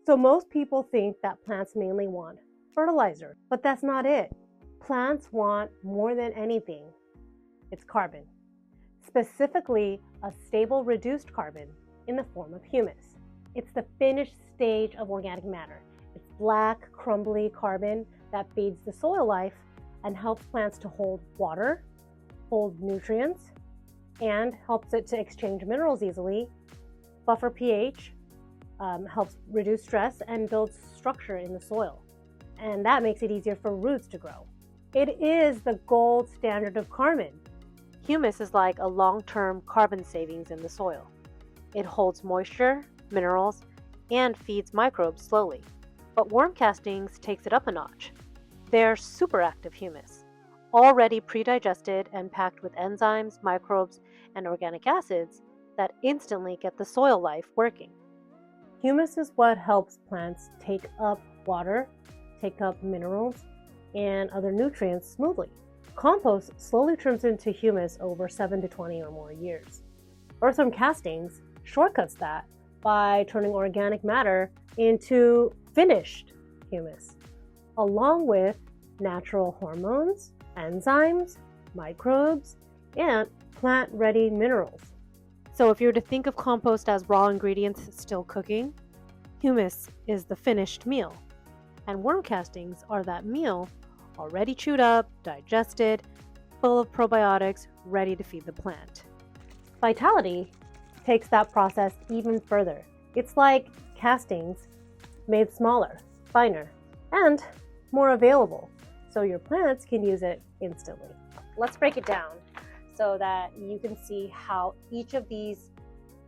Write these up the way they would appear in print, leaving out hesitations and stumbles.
So most people think that plants mainly want fertilizer, but that's not it. Plants want more than anything. It's carbon, specifically a stable reduced carbon in the form of humus. It's the finished stage of organic matter. It's black, crumbly carbon that feeds the soil life and helps plants to hold water, hold nutrients, and helps it to exchange minerals easily, buffer pH, helps reduce stress, and builds structure in the soil. And that makes it easier for roots to grow. It is the gold standard of carbon. Humus is like a long-term carbon savings in the soil. It holds moisture, minerals, and feeds microbes slowly. But worm castings takes it up a notch. They're superactive humus, already pre-digested and packed with enzymes, microbes, and organic acids that instantly get the soil life working. Humus is what helps plants take up water, take up minerals, and other nutrients smoothly. Compost slowly turns into humus over 7 to 20 or more years. Earthworm castings shortcuts that by turning organic matter into finished humus, along with natural hormones, enzymes, microbes, and plant-ready minerals. So if you were to think of compost as raw ingredients still cooking, humus is the finished meal, and worm castings are that meal already chewed up, digested, full of probiotics, ready to feed the plant. Vitality takes that process even further. It's like castings made smaller, finer, and more available, so your plants can use it instantly. Let's break it down so that you can see how each of these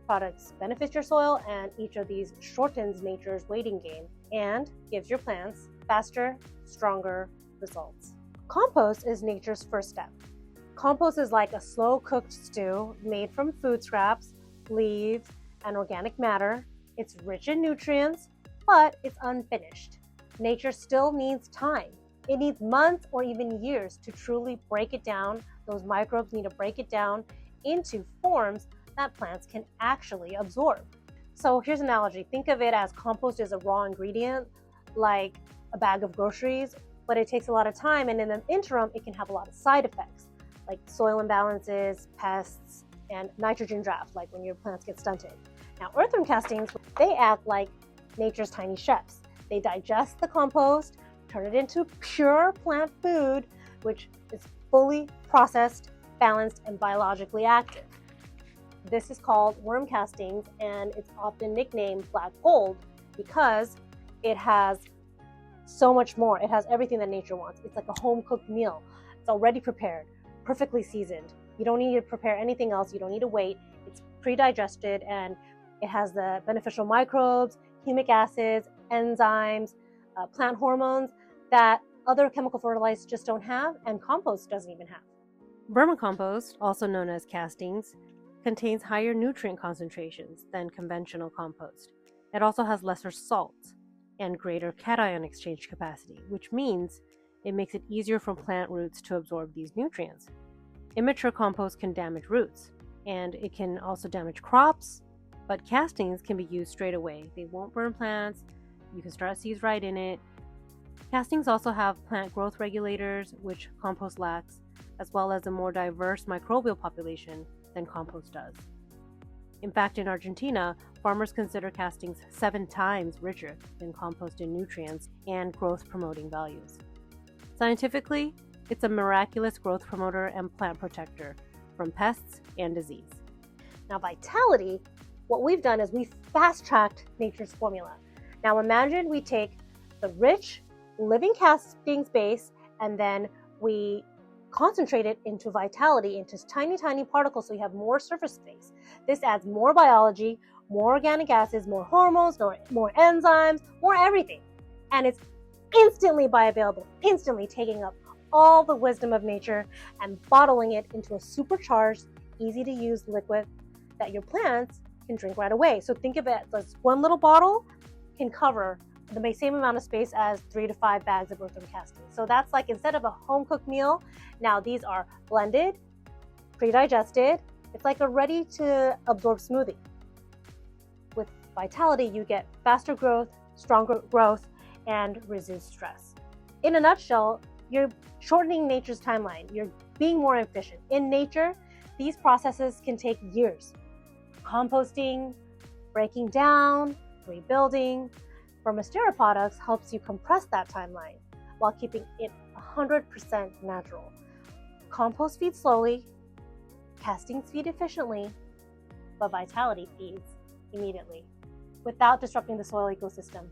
products benefits your soil and each of these shortens nature's waiting game and gives your plants faster, stronger results. Compost is nature's first step. Compost is like a slow-cooked stew made from food scraps, leaves, and organic matter. It's rich in nutrients, but it's unfinished. Nature still needs time. It needs months or even years to truly break it down. Those microbes need to break it down into forms that plants can actually absorb. So here's an analogy. Think of it as compost is a raw ingredient, like a bag of groceries, but it takes a lot of time, and in the interim, it can have a lot of side effects, like soil imbalances, pests, and nitrogen draft, like when your plants get stunted. Now, earthworm castings, they act like nature's tiny chefs. They digest the compost, turn it into pure plant food, which is fully processed, balanced, and biologically active. This is called worm castings, and it's often nicknamed black gold because it has so much more. It has everything that nature wants. It's like a home-cooked meal. It's already prepared, perfectly seasoned. You don't need to prepare anything else. You don't need to wait. It's pre-digested, and it has the beneficial microbes, humic acids, enzymes, plant hormones that other chemical fertilizers just don't have, and compost doesn't even have. Vermicompost, also known as castings, contains higher nutrient concentrations than conventional compost. It also has lesser salt and greater cation exchange capacity, which means it makes it easier for plant roots to absorb these nutrients. Immature compost can damage roots, and it can also damage crops, but castings can be used straight away. They won't burn plants. You can start seeds right in it. Castings also have plant growth regulators, which compost lacks, as well as a more diverse microbial population than compost does. In fact, in Argentina, farmers consider castings 7 times richer than compost in nutrients and growth-promoting values. Scientifically, it's a miraculous growth promoter and plant protector from pests and disease. Now, vitality, what we've done is we've fast-tracked nature's formula. Now imagine we take the rich living castings base and then we concentrate it into vitality, into tiny, tiny particles, so you have more surface space. This adds more biology, more organic acids, more hormones, more enzymes, more everything. And it's instantly bioavailable, instantly taking up all the wisdom of nature and bottling it into a supercharged, easy to use liquid that your plants can drink right away. So think of it as one little bottle can cover the same amount of space as 3 to 5 bags of earthworm castings. So that's like, instead of a home-cooked meal, now these are blended, pre-digested. It's like a ready-to-absorb smoothie. With vitality, you get faster growth, stronger growth, and reduce stress. In a nutshell, you're shortening nature's timeline. You're being more efficient. In nature, these processes can take years. Composting, breaking down, rebuilding. Vermisterra products helps you compress that timeline while keeping it 100% natural. Compost feeds slowly, castings feed efficiently, but vitality feeds immediately without disrupting the soil ecosystem.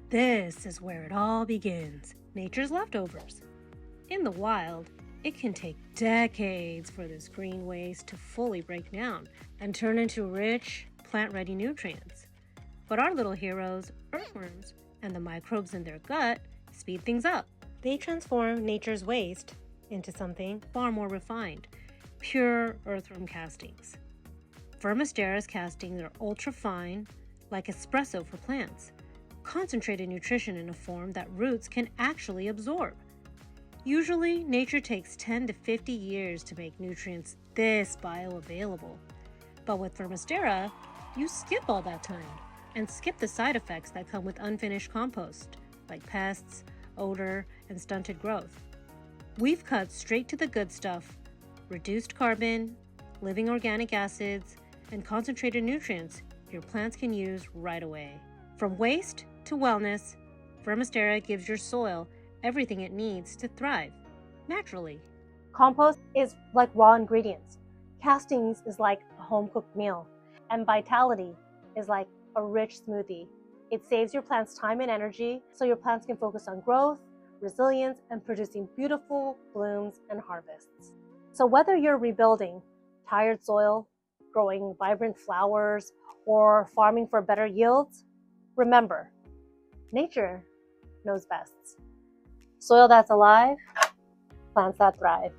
This is where it all begins, nature's leftovers. In the wild, it can take decades for this green waste to fully break down and turn into rich, plant-ready nutrients. But our little heroes, earthworms, and the microbes in their gut speed things up. They transform nature's waste into something far more refined, pure earthworm castings. Vermisterra's castings are ultra-fine, like espresso for plants, concentrated nutrition in a form that roots can actually absorb. Usually, nature takes 10 to 50 years to make nutrients this bioavailable. But with Vermisterra, you skip all that time and skip the side effects that come with unfinished compost, like pests, odor, and stunted growth. We've cut straight to the good stuff: reduced carbon, living organic acids, and concentrated nutrients your plants can use right away. From waste to wellness, Vermisterra gives your soil everything it needs to thrive naturally. Compost is like raw ingredients. Castings is like a home-cooked meal. And vitality is like a rich smoothie. It saves your plants time and energy so your plants can focus on growth, resilience, and producing beautiful blooms and harvests. So whether you're rebuilding tired soil, growing vibrant flowers, or farming for better yields, remember, nature knows best. Soil that's alive, plants that thrive.